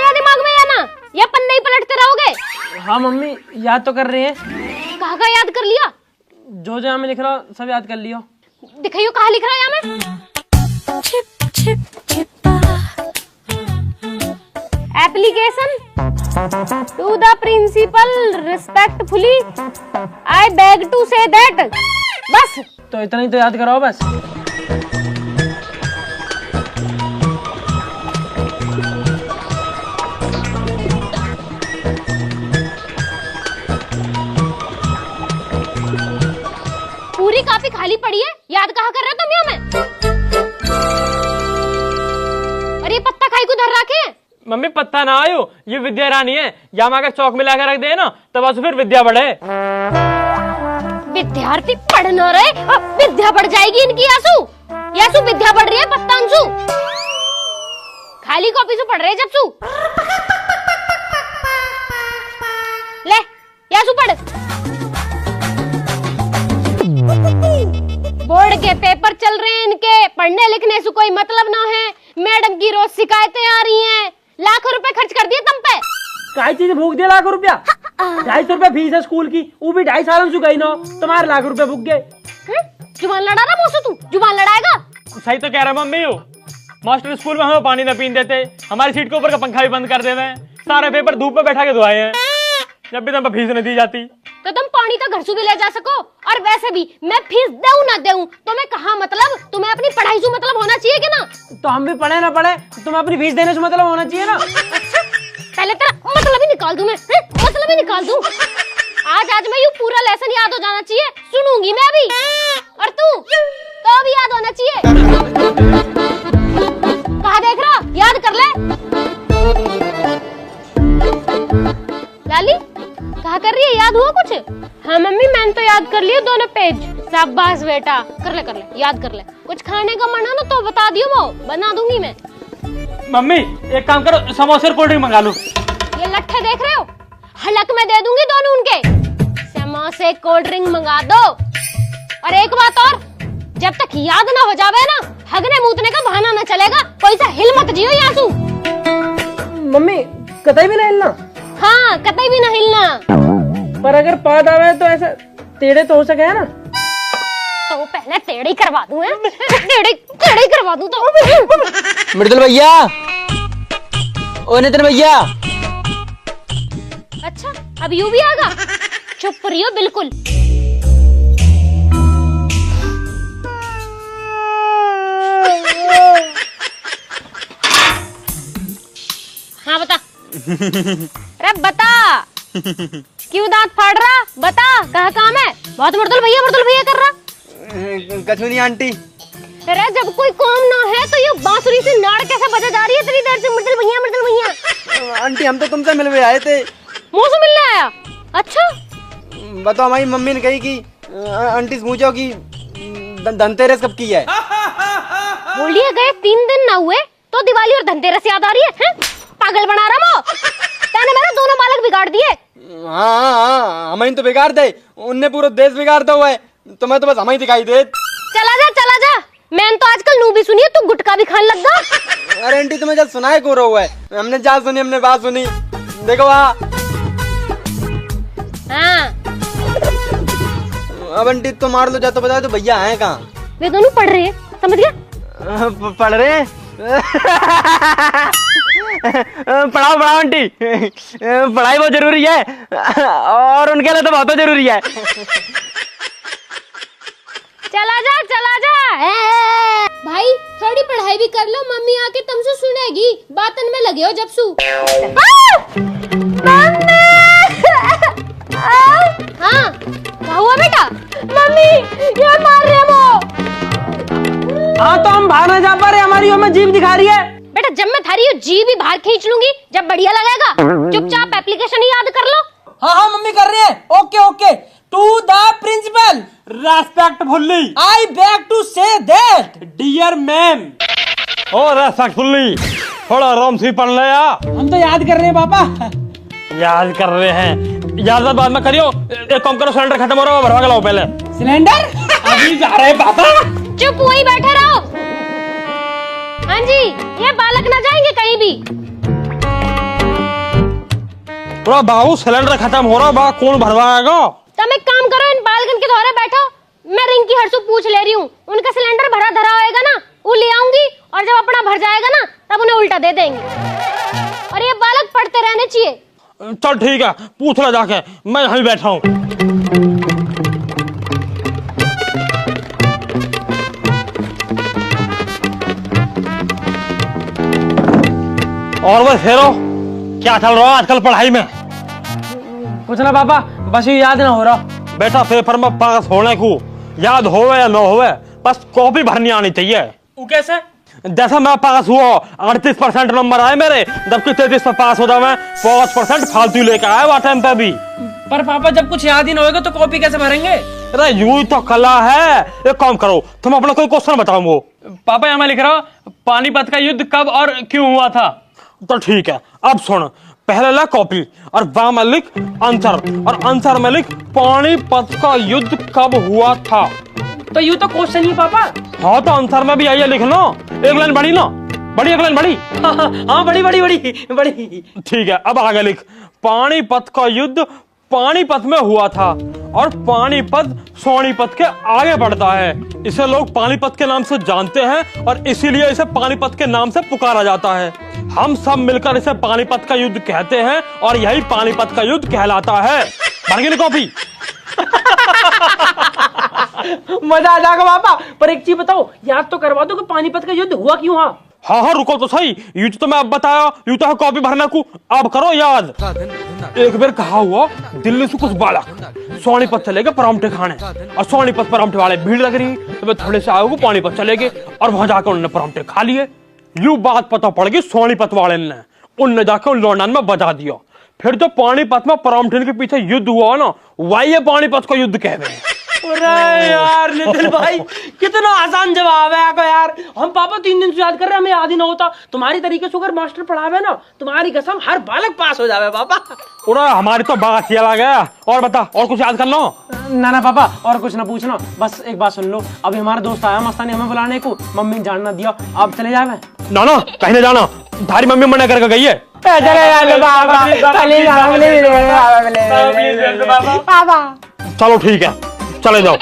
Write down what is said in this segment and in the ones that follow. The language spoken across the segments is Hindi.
गया दिमाग में या ना? या पन्ने ही पलटते रहोगे? हाँ मम्मी याद तो कर रहे हैं। कहाँ का याद कर लिया? जो जो मैं लिख रहा हूँ सब याद कर लियो। दिखाइयो कहाँ लिख रहा है यहाँ में? Application to the principal respectfully I beg to say that. बस तो इतना ही तो याद कराओ बस। पूरी कॉपी खाली पड़ी है, याद कहाँ कर रहे हो तुम यहाँ में? और ये पत्ता खाई को धर रखे हैं? मम्मी पत्ता ना आयो, ये विद्या रानी है। या माँ का चौक में लाकर रख दे ना तब आज फिर विद्या बढ़े। विद्यार्थी पढ़ न रहे, विद्या बढ़ जाएगी इनकी। यासु यासु विद्या बढ़ रही है, पत्ता अंशु खाली कॉपी से पढ़ रहे जब सु। ले यासु पढ़। बोर्ड के पेपर चल रहे हैं इनके, पढ़ने लिखने से कोई मतलब ना है। मैडम की रोज शिकायतें आ रही हैं, लाखों रुपए खर्च कर दिए तुम पे। काय चीज भूख दिया लाखों रुपया? 250 रुपया फीस है स्कूल की, वो भी 2.5 साल से गई ना, तुम्हारे लाख रुपए भूख गए। जुबान लड़ा रहा मोसू, तू जुबान लड़ाएगा? सही तो कह रहा मम्मी हो। मास्टर स्कूल में हमें पानी न पीने देते, हमारी सीट के ऊपर का पंखा भी बंद कर देते, सारे पेपर धूप में बैठा के धुआए हैं, जब भी तुम फीस नहीं दी जाती। तो तुम पानी तो घर से भी ले जा सको। और वैसे भी मैं फीस दूं ना दूं तुम्हें कहाँ मतलब, तुम्हें अपनी पढ़ाई से मतलब होना चाहिए कि ना? तो हम भी पढ़े ना पढ़े, तुम्हें अपनी फीस देने से मतलब होना चाहिए ना। पहले तेरा मतलब ही निकाल दूं मैं, मतलब ही निकाल दूं। आज मैं यूं पूरा लेसन याद हो जाना चाहिए, सुनूंगी मैं भी। और तू तो भी याद होना चाहिए। कहाँ देख रहा, याद कर ले। लाली कहाँ कर रही है, याद हुआ कुछ? हाँ मम्मी मैंने तो याद कर लिया दोनों पेज। शाबाश बेटा, कर ले याद कर ले। कुछ खाने का मन है ना तो बता दियो, वो बना दूंगी मैं। मम्मी एक काम करो, समोसे और कोल्ड ड्रिंक मंगा लो। ये लट्ठे देख रहे हो, हलक में दे दूंगी दोनों उनके। समोसे कोल्ड ड्रिंक मंगा दो। और एक बात और, जब तक याद ना हो जावे ना, हगने मूतने का बहाना ना चलेगा। कोई सा हिल मत जियो यासू। मम्मी कतई भी ना हिलना। हाँ कतई भी ना हिलना। पर अगर पाद आवे तो ऐसा टेढ़े तो हो सके है ना। तो पहले टेढ़े करवा दूं, टेढ़े करवा दूं तो। मृदुल भैया, ओ नितिन भैया। अच्छा अब यू भी आगा, चुप रहियो बिल्कुल। हाँ बता। अरे बता, क्यों दांत फाड़ रहा? बता कहाँ काम है? बहुत मृदुल भैया कर रहा। कछुनी आंटी। अरे जब कोई काम ना है तो ये बांसुरी से नाड़ कैसे बजा जा रही है इतनी देर से? मृदुल भैया। आंटी हम तो तुमसे मिलने आए थे। मुँह से मिलने आया? अच्छा बताओ, हमारी मम्मी ने कही कि आंटी से पूछो कि धनतेरस कब की है। बोलिए गए 3 दिन ना हुए तो दिवाली और धनतेरस याद आ रही है? पागल बना रहा वो। तूने मेरे दोनों बालक बिगाड़ दिए। हाँ हमें तो बिगाड़ दे, उनने पूरा देश बिगाड़ दिया हुआ है। तुम्हें तो बस हमें दिखाई दे। चला जा। मैंने तो आजकल नू भी सुनी है, तू गुटखा भी खाने लग गया। अरे आंटी तुम्हें जब सुनाए को रहा है, हमने जा सुनी, हमने बात सुनी। देखो हाँ अब आंटी तो मार लो, जा तो बताओ तो भैया हैं कहाँ? वे दोनों पढ़ रहे हैं, समझ गया? पढ़ रहे हैं। पढ़ाओ आंटी, पढ़ाई बहुत जरूरी है और उनके लिए तो बहुत जरूरी है। चला जा भाई, थोड़ी पढ़ाई भी कर लो, मम्मी आके तुमसे सुनेगी। बातन में लगे हो जब सु। हाँ क्या हुआ बेटा? मम्मी ये मार रहे वो। हाँ तो हम बाहर ना जा पा रहे, हमारी हमें जीभ दिखा रही है। बेटा जब मैं थारी जी भी बाहर खींच लूंगी जब बढ़िया लगेगा। चुपचाप एप्लीकेशन ही याद कर लो। हाँ मम्मी कर रहे हैं। Okay to the principal respectfully I beg to say that dear ma'am. Oh respectfully थोड़ा आराम से पढ़ ले यार। हम तो याद कर रहे हैं पापा। याद कर रहे हैं, याद बाद में करियो। एक काम करो, सिलेंडर खत्म हो रहा है, भरवा के लाओ पहले। सिलेंडर अभी जा रहे हैं पापा। चुप वहीं बैठे रहो। हाँ जी, ये बालक ना जाएंगे कहीं भी। पूरा बाबू सिलेंडर खत्म हो रहा बा, कौन भरवाएगा? तुम एक काम करो, इन बालकन के धोरे बैठो, मैं रिंकी हर्षु पूछ ले रही हूँ, उनका सिलेंडर भरा धरा होएगा ना, वो ले आऊंगी और जब अपना भर जाएगा ना तब उन्हें उल्टा दे देंगे। और ये बालक पढ़ते रहने चाहिए। चल ठीक है, पूछ ला जाके, मैं यहीं बैठा हूँ। और बस हेरो, क्या चल रहा है आजकल पढ़ाई में? कुछ ना पापा, बस ये याद ना हो रहा। बेटा पेपर में पास होने को याद होवे या न होवे, बस कॉपी भरनी आनी चाहिए। वो कैसे? जैसा मैं पास हुआ 38% नंबर आए मेरे, जबकि 33 पर पास होता मैं 5% फालतू लेकर आया वह टाइम पे भी। पर पापा जब कुछ याद ही ना होगा तो कॉपी कैसे भरेंगे? अरे यूं तो कला है। एक काम करो, तुम अपना कोई क्वेश्चन बताओ। वो पापा यहाँ मैं लिख रहा हूँ, पानीपत का युद्ध कब और क्यों हुआ था। तो ठीक है, अब सुन, पहले ला कॉपी और वहां में लिख आंसर, और आंसर में लिख पानीपत का युद्ध कब हुआ था। तो यूं तो क्वेश्चन ही पापा। हाँ तो आंसर में भी आइए लिख लो, एक लाइन बड़ी ना, बड़ी एक लाइन बड़ी। हाँ बड़ी बड़ी बड़ी बड़ी। ठीक है, अब आगे लिख, पानीपत का युद्ध पानीपत में हुआ था और पानीपत सोनीपत के आगे बढ़ता है। इसे लोग पानीपत के नाम से जानते हैं और इसीलिए इसे पानीपत के नाम से पुकारा जाता है। हम सब मिलकर इसे पानीपत का युद्ध कहते हैं और यही पानीपत का युद्ध कहलाता है। भर गई कॉपी? मजा आ जाएगा पापा। पर एक चीज बताओ, याद तो करवा दो कि पानीपत का युद्ध हुआ क्यों? हाँ हाँ रुको तो सही, यूं तो मैं अब बताया, यूं तो है कॉपी भरना को, अब करो याद। एक बार कहा हुआ, दिल्ली से कुछ बालक सोनीपत चले गए परांठे खाने, और सोनीपत परांठे वाले भीड़ लग रही, तो वे थोड़े से आए पानीपत चले गए और वहां जाकर उन्होंने परांठे खा लिए। यूं बात पता पड़ गई सोनीपत वाले ने, उनने जाकर उन लौंडन में बजा दिया। फिर जो पानीपत में परांठे के पीछे युद्ध हुआ ना, वही पानीपत का युद्ध कह रहे हैं। अरे यार नितिन भाई, कितना आसान जवाब है आपका यार। हम पापा 3 दिन से याद कर रहे हैं, हमें याद ही ना होता। तुम्हारी तरीके से अगर मास्टर पढ़ावे ना, तुम्हारी कसम हर बालक पास हो जावे पापा। पूरा हमारी तो बात चला गया। और बता, और कुछ याद कर लो। ना पापा, और कुछ ना पूछना, बस एक बात सुन लो। अभी हमारा दोस्त आया मस्तानी हमें बुलाने को, मम्मी ने जानना दिया, आप चले जावे। ना ना कहीं नहीं जाना, थारी मम्मी मना करके गई है। चलो ठीक है, चले जाओ।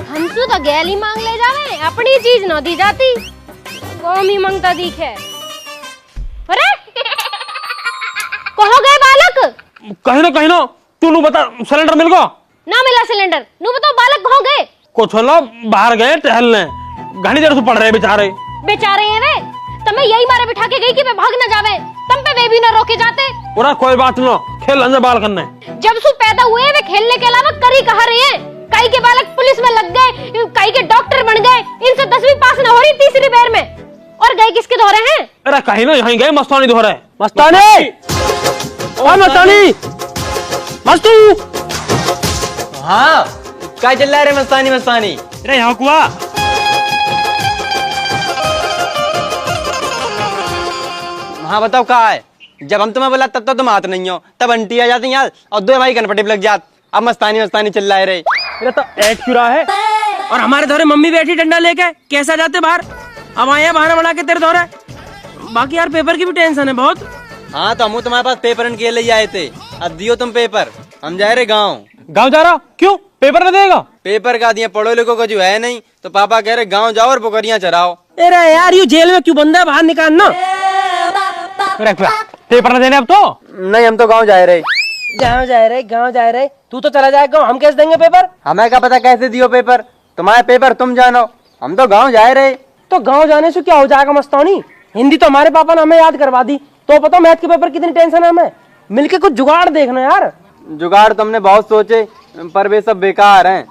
हमसू तो गैली मांग ले जावे, अपनी चीज न दी जाती, गोमी मांगता दिखे। अरे कहाँ गए बालक? कहीं ना तू बता, सिलेंडर मिल गया? ना मिला सिलेंडर, नू बताओ बालक कहाँ गए? कुछ ना बाहर गए टहलने, घनी देर से पढ़ रहे बेचारे। बेचारे हैं वे, तमें यही मारे बिठा के गई कि वे भाग न जावे, तम पे वे भी न रोके जाते। पूरा कोई बात ना, खेल अंदर बाल करने। जब से पैदा हुए वे खेलने के अलावा करी कहा रहे हैं। कई के बालक पुलिस में लग गए, कई के डॉक्टर बन गए, इनसे 10वीं पास न हो रही तीसरी बार में। और गए किसके धोरे हैं? अरे कहीं ना यहीं गए मस्तानी धोरे। मस्तानी, ओ मस्तानी, मस्तू। हाँ क्या चल रहा है मस्तानी? मस्तानी अरे यहाँ कुआ। हाँ बताओ कहाँ है? जब हम तुम्हें बोला तब तो तुम आते नहीं हो, तब आंटी आ जाती यार और दो भाई कनपटे लग जात। अब मस्तानी मस्तानी चिल्ला रहे। अरे तो ऐड क्यों रहा है? और हमारे धोरे मम्मी बैठी डंडा लेके, कैसा जाते बाहर? अब आए बहाना बना के तेरे धोरे। बाकी यार पेपर की भी टेंशन है बहुत। हाँ तो हम तुम्हारे पास पेपर के लिए आए थे, अब दियो तुम पेपर। हम जा रहे गाँव। गाँव जा रहा? क्यों, पेपर न देगा? पेपर का दिया, पढ़ो लिखो का जो है नहीं, तो पापा कह रहे गाँव जाओ और बकरियां चराओ। अरे यार यू जेल में क्यों बंद है, बाहर निकाल ना। पेपर न देने अब तो? नहीं हम तो गाँव जा रहे। गाँव जा रहे। तू तो चला जाएगा, हम कैसे देंगे पेपर? हमें क्या पता कैसे दियो पेपर, तुम्हारे पेपर तुम जानो, हम तो गाँव जा रहे। तो गाँव जाने से क्या हो जाएगा मस्तानी? हिंदी तो हमारे पापा ने हमें याद करवा दी, तो पता मैथ के पेपर कितनी टेंशन है हमें। मिलके कुछ जुगाड़ देखना यार। जुगाड़ तुमने बहुत सोचे पर वे सब बेकार हैं।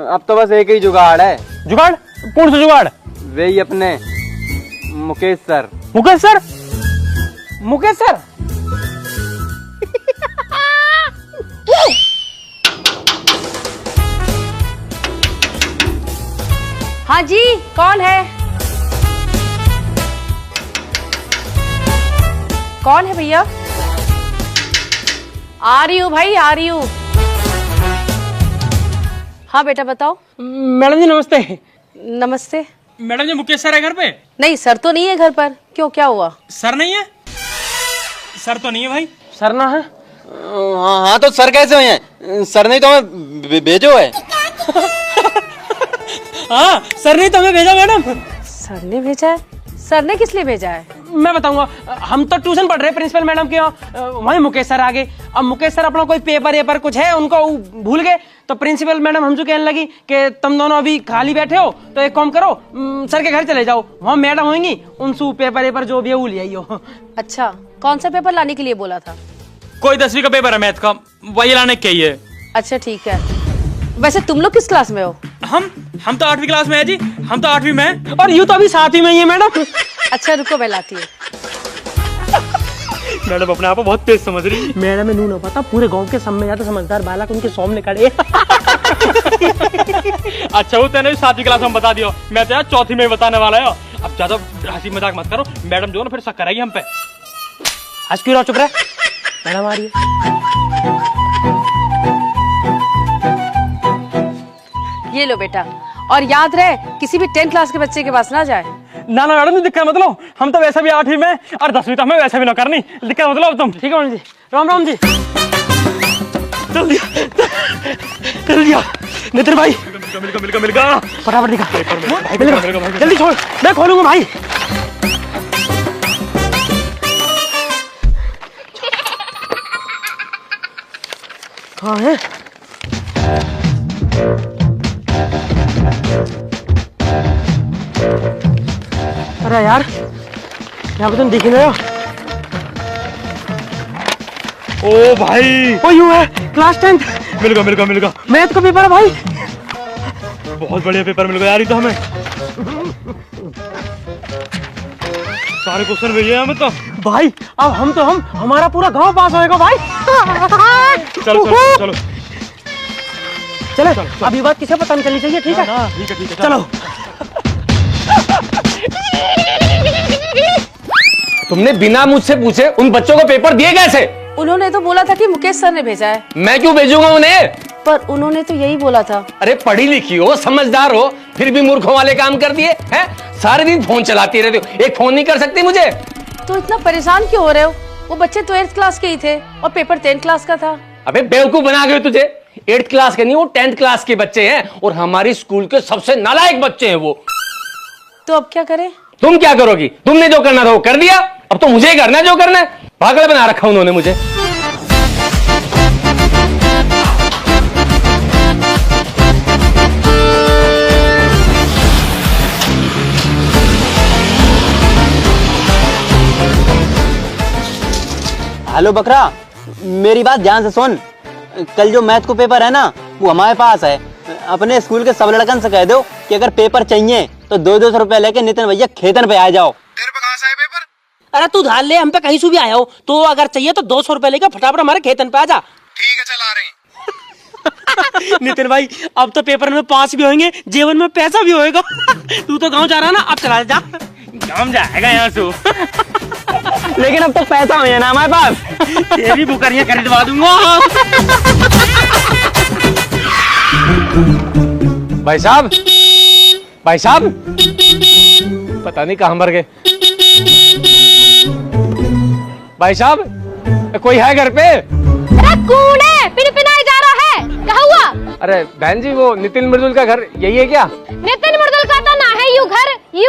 अब तो बस एक ही जुगाड़ है। जुगाड़? कौन सा जुगाड़? वही अपने Mukesh sir. Mukesh sir? Mukesh sir? हाँ जी, कौन है? कौन है भैया? आ रही हूँ भाई, आ रही हूँ। हाँ बेटा बताओ। मैडम जी नमस्ते। नमस्ते। मैडम जी मुकेश सर है घर पे? नहीं सर तो नहीं है घर पर। क्यों, क्या हुआ? सर नहीं है? सर तो नहीं है भाई। सर ना है? हाँ तो सर कैसे हुए हैं? सर नहीं तो हमें भेजो है। हाँ सर ने तो हमें भेजा मैडम। सर ने भेजा है? सर ने किस लिए भेजा है? मैं बताऊंगा। हम तो ट्यूशन पढ़ रहे हैं प्रिंसिपल मैडम के यहाँ, वहीं मुकेश सर आ गए। अब मुकेश सर अपना कोई पेपर कुछ है उनको भूल गए, तो प्रिंसिपल मैडम हमसे कहने लगी कि तुम दोनों अभी खाली बैठे हो तो एक काम करो, सर के घर चले जाओ, वहाँ मैडम होंगी, उनसे पेपर जो भी है वो ले आइयो। अच्छा, कौन सा पेपर लाने के लिए बोला था? कोई 10वीं का पेपर है मैथ का, वही लाने के ही है। अच्छा ठीक है। वैसे तुम लोग किस क्लास में हो? हम तो 8वीं क्लास में है जी, हम तो 8वीं में है। और यूं तो अभी साथ ही में ही है मैडम। अच्छा रुको मैं लाती हूँ। मैडम अपने आप को बहुत तेज समझ रही है। मैडम में नू पता, पूरे गांव के सब में ज्यादा समझदार बालक उनके सामने खड़े। अच्छा वो तेने 7वीं क्लास में बता दियो, मैं तो यार 4थी में बताने वाला है। अब ज्यादा हंसी मजाक मत करो, मैडम जो है ना फिर शक करेगी हम पे। हंस क्यों रहा, चुप रह। मैडम आ रही है। ये लो बेटा, और याद रहे किसी भी 10th क्लास के बच्चे के पास ना जाए। ना मैडम जी दिक्कत मतलब, हम तो वैसे भी 8वीं में और 10वीं तो हमें वैसे भी ना करनी, दिक्कत मतलब तुम। ठीक है मैडम जी। राम राम जी। चल दिया नितिन भाई मिल गया फटाफट दिखा, जल्दी छोड़, मैं खोलूंगा भाई। कहाँ है? अरे यार यहाँ पे तुम दिख नहीं रहे हो। ओ भाई वो यूं है, क्लास 10th मिल गया मैथ का पेपर है भाई। बहुत बढ़िया पेपर मिल गया यार, ये तो हमें सारे क्वेश्चन भेजे हमें तो। भाई अब हम हमारा पूरा गांव पास होएगा भाई। चलो चले, अब ये बात किसे पता नहीं चलनी चाहिए, ठीक है? ठीक है चलो। तुमने बिना मुझसे पूछे उन बच्चों को पेपर दिए कैसे? उन्होंने तो बोला था कि मुकेश सर ने भेजा है। मैं क्यों भेजूंगा उन्हें? पर उन्होंने तो यही बोला था। अरे पढ़ी लिखी हो, समझदार हो, फिर भी मूर्खों वाले काम कर दिए हैं। सारे दिन फोन चलाती रहते हो, एक फोन नहीं कर सकती मुझे? तो इतना परेशान क्यों हो रहे हो? वो बच्चे तो 8th क्लास के ही थे और पेपर 10th क्लास का था। अबे बेवकूफ बना गए तुझे। 8th क्लास के नहीं, वो 10th क्लास के बच्चे हैं और हमारी स्कूल के सबसे नालायक बच्चे हैं वो। तो अब क्या करें? तुम क्या करोगी? तुमने जो करना था वो कर दिया, अब तो मुझे करना है जो करना है। पागल बना रखा उन्होंने मुझे। हेलो बकरा, मेरी बात ध्यान से सुन। कल जो मैथ को पेपर है ना वो हमारे पास है। अपने स्कूल के सब लड़कन से कह दो कि अगर पेपर चाहिए तो 200 रुपए लेके नितिन भैया खेतन पे आ जाओ। तेरे पे कहाँ से है पेपर? अरे तू धार ले, हम पे कहीं से भी आया हो, तो अगर चाहिए तो 200 रुपए लेकर फटाफट हमारे खेतन पे आ जा। ठीक है चल आ रहे हैं। नितिन भाई अब तो पेपर में पास भी होंगे, जीवन में पैसा भी होएगा। तू तो गांव जा रहा ना, अब चला जा। काम जाएगा यहाँ से। लेकिन अब तो पैसा हो ना हमारे पास। तेरी बुकरियां खरीदवा दूंगा। भाई साहब पता नहीं कहां मर गए। भाई साहब कोई है घर पे? अरे कौन है? पिनपिनाई जा रहा है, क्या हुआ? अरे बहन जी वो नितिन मृदुल का घर यही है क्या? नितिन मृदुल का तो ना है यू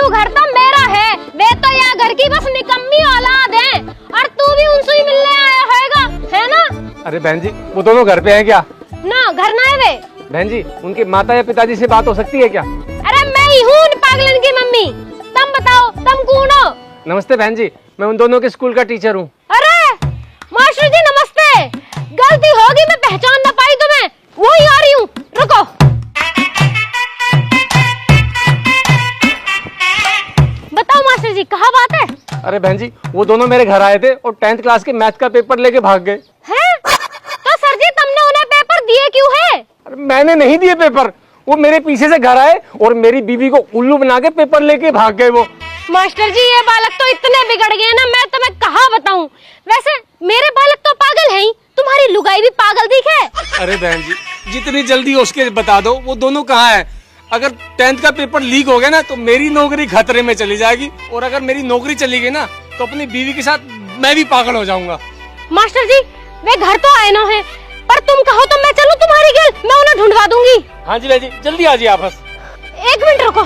घर तो मेरा है। वे तो यहाँ घर की बस निकम्मी औलाद है, और तू भी उनसे ही मिलने आया होएगा, है ना? अरे बहन जी वो दोनों घर पे हैं क्या? ना घर ना है वे। बहन जी उनके माता या पिताजी से बात हो सकती है क्या? अरे मैं ही हूँ उन पागलन की मम्मी। तुम बताओ तुम कौन हो? नमस्ते बहन जी, मैं उन दोनों के स्कूल का टीचर हूँ। अरे मास्टर जी नमस्ते, गलती होगी मैं पहचान ना पाई तुम्हें, वही आ रही हूँ, रुको। बताओ मास्टर जी कहाँ बात है? अरे बहन जी वो दोनों मेरे घर आए थे और 10th क्लास के मैथ का पेपर लेके भाग गए। हैं? तो सर जी तुमने उन्हें पेपर दिए क्यों है? अरे मैंने नहीं दिए पेपर, वो मेरे पीछे से घर आए और मेरी बीवी को उल्लू बना के पेपर लेके भाग गए वो। मास्टर जी ये बालक तो इतने बिगड़ गए ना, मैं तुम्हें कहाँ बताऊं। वैसे मेरे बालक तो पागल हैं ही, तुम्हारी लुगाई भी पागल दिखे। अरे बहन जी, जितनी जल्दी हो उसके बता दो वो दोनों कहाँ है। अगर 10th का पेपर लीक हो गया ना तो मेरी नौकरी खतरे में चली जाएगी, और अगर मेरी नौकरी चली गई ना तो अपनी बीवी के साथ मैं भी पागल हो जाऊंगा। मास्टर जी वे घर तो आए न है, पर तुम कहो तो मैं चलूं तुम्हारी गेल, मैं उन्हें ढूंढवा दूंगी। हाँ जी बहन जी, जल्दी आ जाइए आप बस। 1 मिनट रुको।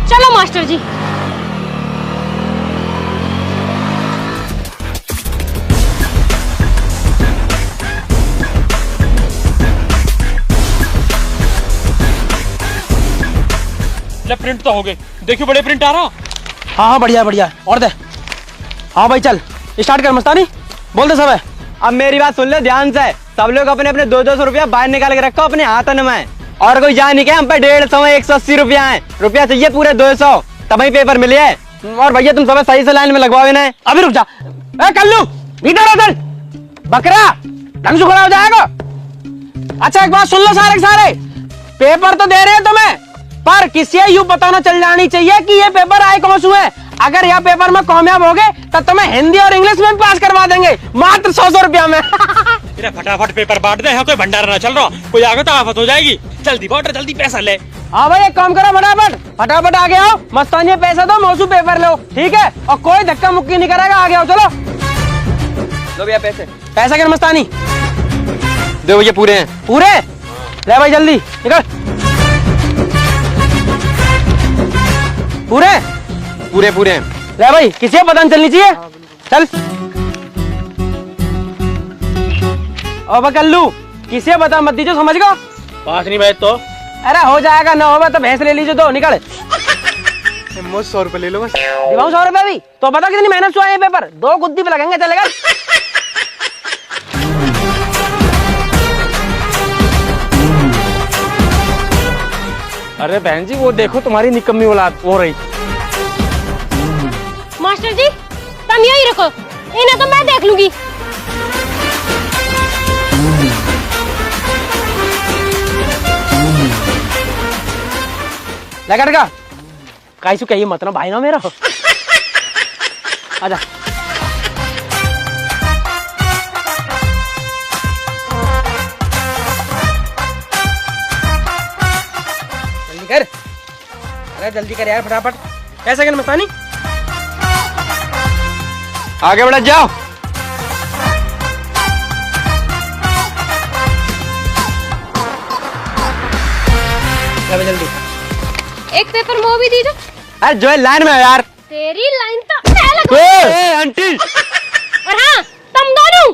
चलो मास्टर जी। ले प्रिंट तो हो गए, देखियो बड़े प्रिंट आ रहा। हाँ हाँ बढ़िया बढ़िया, और दे। हाँ भाई चल स्टार्ट कर मस्तानी, बोल दे सब है। अब मेरी बात सुन ले ध्यान से, सब लोग अपने अपने 200 रुपया बाहर निकाल के रखो अपने हाथन में, और कोई जान नहीं क्या हम पे 150 180 रुपया है, रुपया चाहिए पूरे 200 तभी पेपर मिले है। और भैया तुम सब सही से लाइन में लगवाओ इन्हें। अभी रुक जा, ए कल्लू नीचे उधर, बकरा ढंग से खड़ा हो जाएगा। अच्छा एक बात सुन लो सारे के सारे, पेपर तो दे रहे हैं तुम्हें, पर किसी यूं पता ना चल जानी चाहिए कि ये पेपर आए कौन से है। अगर यह पेपर में कामयाब हो गए तब तुम्हें हिंदी और इंग्लिश में भी पास करवा देंगे, मात्र 100 रुपया में। तेरा फटाफट पेपर बांट दे, यहाँ कोई भंडारा ना चल रहा, कोई आगे तो आफत हो जाएगी। जल्दी बांट, जल्दी पैसा ले। हाँ भाई एक काम करो, फटाफट फटाफट आगे आओ, मस्तानी पैसा दो, मौसू पेपर लो, ठीक है, और कोई धक्का मुक्की नहीं करेगा, आगे आओ चलो। दो भैया पैसे। पैसा कर मस्तानी, दो भैया पूरे हैं। पूरे ले भाई जल्दी निकल। पूरे पूरे पूरे हैं। ले भाई, किसी को पता नहीं चलनी चाहिए, चल। अब कल्लू किसी को पता मत दीजिए, समझ गो। पास नहीं बैठ तो अरे हो जाएगा, ना होगा तो भैंस ले लीजिए, दो निकल। मुझे 100 रुपए ले लो बस। दिखाऊं 100 रुपए भी, तो पता कितनी मेहनत से आए हैं पेपर, 2 गुद्दी पे लगेंगे, चलेगा। अरे बहन जी वो देखो तुम्हारी निकम्मी औलाद हो रही। मास्टर जी तुम यही रखो, इन्हें तो मैं देख लूंगी। लगा का कैसू कहिए मतलब भाई ना मेरा। आजा जल्दी कर, अरे जल्दी कर यार फटाफट। कैसे कर मस्तानी, आगे बढ़ जाओ। जल्दी। एक पेपर वो भी दीजिए। अरे जो है लाइन में है यार। तेरी लाइन तो मैं लगूं। ए आंटी। और हाँ तुम दोनों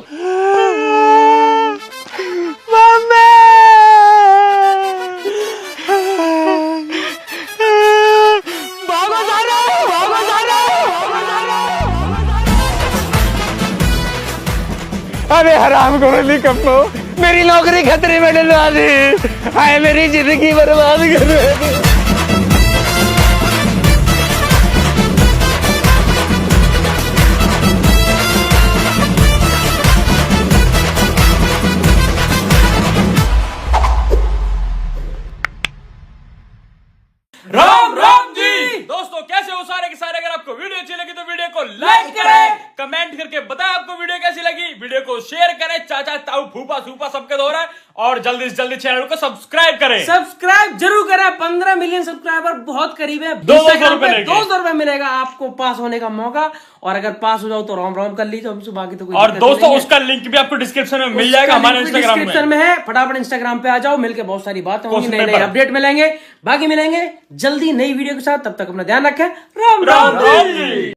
अरे हराम को निकम्मो, मेरी नौकरी खतरे में डलवा दी, हाय मेरी जिंदगी बर्बाद कर रहे। राम राम जी दोस्तों, कैसे हो सारे के सारे। अगर आपको वीडियो अच्छी लगी तो वीडियो को लाइक करें, कमेंट करके बताएं आपको वीडियो कैसी लगी, वीडियो को शेयर करें, चाचा ताऊ फूफा सूफा सबके दो रहा है, और जल्दी से जल्दी चैनल को सब्सक्राइब करें। सब्सक्राइब जरूर करें, 15 मिलियन सब्सक्राइबर बहुत करीब है। 200 रुपए 200 रुपए मिलेगा आपको पास होने का मौका, और अगर पास हो जाओ तो रोम रोम कर लीजिए, हमसे बाकी तो कोई और दिक्कत दोस्तों नहीं है। उसका लिंक भी आपको डिस्क्रिप्शन में मिल जाएगा, हमारे इंस्टाग्राम डिस्क्रिप्शन में है, फटाफट इंस्टाग्राम पे आ जाओ, मिलके बहुत सारी बातें होंगी, क्वेश्चन नए नए पेपर। अपडेट मिलेंगे, बाकी मिलेंगे जल्दी नई वीडियो के साथ। तब तक अपना ध्यान रखें, राम राम राम। राम जी।